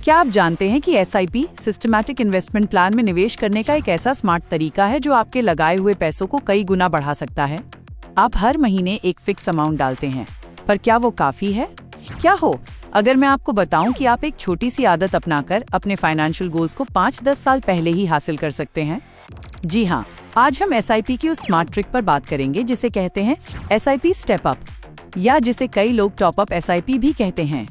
क्या आप जानते हैं कि SIP सिस्टमैटिक इन्वेस्टमेंट प्लान में निवेश करने का एक ऐसा स्मार्ट तरीका है जो आपके लगाए हुए पैसों को कई गुना बढ़ा सकता है। आप हर महीने एक फिक्स अमाउंट डालते हैं, पर क्या वो काफी है? क्या हो अगर मैं आपको बताऊं कि आप एक छोटी सी आदत अपनाकर अपने फाइनेंशियल गोल्स को 5-10 साल पहले ही हासिल कर सकते हैं? जी हाँ, आज हम SIP की उस स्मार्ट ट्रिक पर बात करेंगे जिसे कहते हैं SIP स्टेप अप, या जिसे कई लोग टॉप अप SIP भी कहते हैं।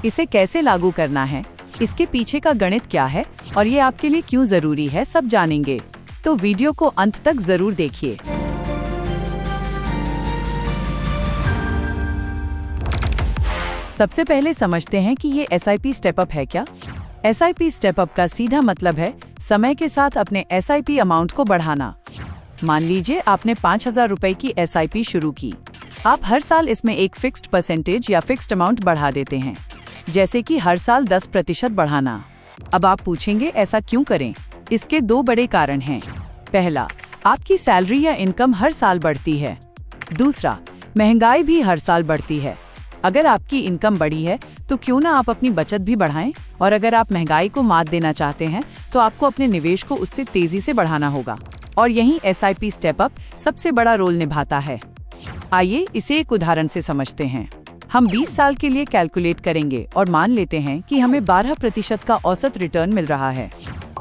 इसे कैसे लागू करना है, इसके पीछे का गणित क्या है और ये आपके लिए क्यों जरूरी है, सब जानेंगे। तो वीडियो को अंत तक जरूर देखिए। सबसे पहले समझते हैं कि ये SIP स्टेप अप है क्या। SIP स्टेप अप का सीधा मतलब है समय के साथ अपने SIP अमाउंट को बढ़ाना। मान लीजिए आपने 5,000 रुपए की SIP शुरू की। आप हर साल इसमें एक फिक्स्ड परसेंटेज या फिक्स्ड अमाउंट बढ़ा देते हैं, जैसे कि हर साल 10% बढ़ाना। अब आप पूछेंगे ऐसा क्यों करें? इसके दो बड़े कारण हैं। पहला, आपकी सैलरी या इनकम हर साल बढ़ती है। दूसरा, महंगाई भी हर साल बढ़ती है। अगर आपकी इनकम बढ़ी है तो क्यों ना आप अपनी बचत भी बढ़ाएं, और अगर आप महंगाई को मात देना चाहते हैं तो आपको अपने निवेश को उससे तेजी से बढ़ाना होगा। और यहीं SIP स्टेप अप सबसे बड़ा रोल निभाता है। आइए इसे एक उदाहरण से समझते हैं। हम 20 साल के लिए कैलकुलेट करेंगे और मान लेते हैं कि हमें 12% का औसत रिटर्न मिल रहा है।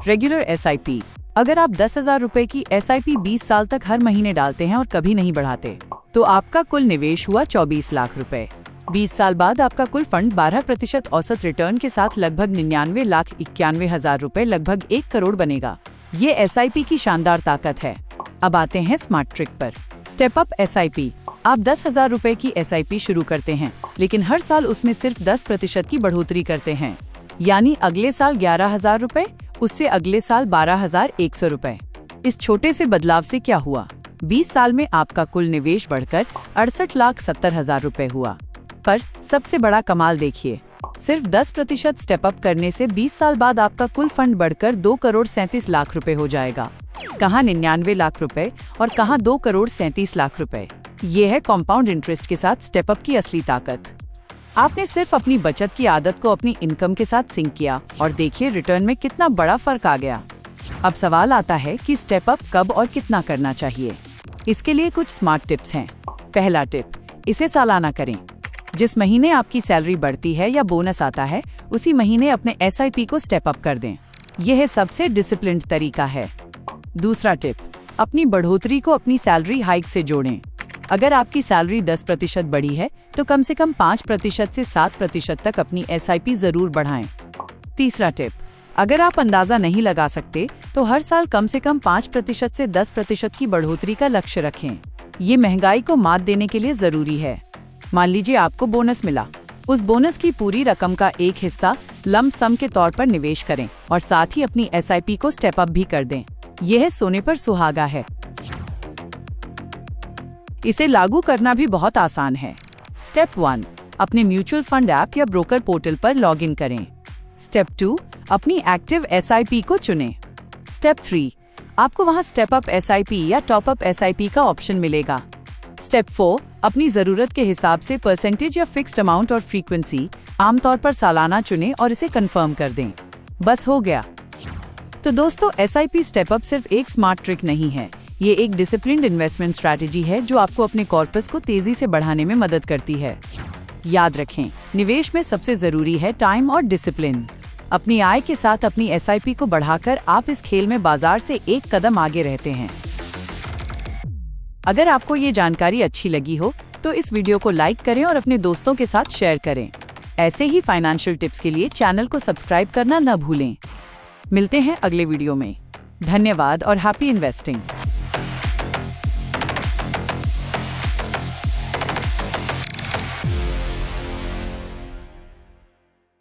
रेगुलर SIP, अगर आप 10,000 रुपए की SIP 20 साल तक हर महीने डालते हैं और कभी नहीं बढ़ाते, तो आपका कुल निवेश हुआ 24 लाख रुपए। 20 साल बाद आपका कुल फंड 12% औसत रिटर्न के साथ लगभग 99,91,000 रुपए, लगभग 1 करोड़ बनेगा। ये SIP की शानदार ताकत है। अब आते हैं स्मार्ट ट्रिक पर। स्टेप अप SIP, आप 10,000 रुपए की SIP शुरू करते हैं, लेकिन हर साल उसमें सिर्फ 10% की बढ़ोतरी करते हैं। यानी अगले साल 11,000 रुपए, उससे अगले साल 12,100 रुपए। इस छोटे से बदलाव से क्या हुआ? 20 साल में आपका कुल निवेश बढ़कर 68,70,000 रुपए हुआ। पर सबसे बड़ा कमाल देखिए, सिर्फ 10% स्टेप अप करने से 20 साल बाद आपका कुल फंड बढ़कर 2,37,00,000 रुपए हो जाएगा। कहाँ 99 लाख रुपए और कहाँ 2,37,00,000 रुपए। ये है कॉम्पाउंड इंटरेस्ट के साथ स्टेप अप की असली ताकत। आपने सिर्फ अपनी बचत की आदत को अपनी इनकम के साथ सिंक किया और देखिए रिटर्न में कितना बड़ा फर्क आ गया। अब सवाल आता है कि स्टेप अप कब और कितना करना चाहिए। इसके लिए कुछ स्मार्ट टिप्स हैं। पहला टिप, इसे सालाना करें। जिस महीने आपकी सैलरी बढ़ती है या बोनस आता है, उसी महीने अपने SIP को स्टेप अप कर दें। यह सबसे डिसिप्लिन्ड तरीका है। दूसरा टिप, अपनी बढ़ोतरी को अपनी सैलरी हाइक से जोड़ें। अगर आपकी सैलरी 10% बढ़ी है तो कम से कम 5% से 7% तक अपनी SIP जरूर बढ़ाएं। तीसरा टिप, अगर आप अंदाजा नहीं लगा सकते तो हर साल कम से कम 5% से 10% की बढ़ोतरी का लक्ष्य रखें। ये महंगाई को मात देने के लिए जरूरी है। मान लीजिए आपको बोनस मिला, उस बोनस की पूरी रकम का एक हिस्सा लंप सम के तौर पर निवेश करें और साथ ही अपनी SIP को स्टेप अप भी कर दें। यह सोने पर सुहागा है। इसे लागू करना भी बहुत आसान है। स्टेप 1, अपने म्यूचुअल फंड ऐप या ब्रोकर पोर्टल पर लॉगिन करें। स्टेप 2, अपनी एक्टिव SIP को चुनें। स्टेप 3, आपको वहां स्टेप अप SIP या टॉप अप SIP का ऑप्शन मिलेगा। स्टेप 4, अपनी जरूरत के हिसाब से परसेंटेज या फिक्स्ड अमाउंट और फ्रीक्वेंसी आमतौर पर सालाना चुनें और इसे कंफर्म कर दें। बस हो गया। तो दोस्तों, SIP स्टेप अप सिर्फ एक स्मार्ट ट्रिक नहीं है, ये एक डिसिप्लिन्ड इन्वेस्टमेंट स्ट्रैटेजी है जो आपको अपने कॉर्पस को तेजी से बढ़ाने में मदद करती है। याद रखें, निवेश में सबसे जरूरी है टाइम और डिसिप्लिन। अपनी आय के साथ अपनी SIP को बढ़ाकर आप इस खेल में बाजार से एक कदम आगे रहते हैं। अगर आपको ये जानकारी अच्छी लगी हो तो इस वीडियो को लाइक करें और अपने दोस्तों के साथ शेयर करें। ऐसे ही फाइनेंशियल टिप्स के लिए चैनल को सब्सक्राइब करना न भूलें। मिलते हैं अगले वीडियो में। धन्यवाद और हैप्पी इन्वेस्टिंग।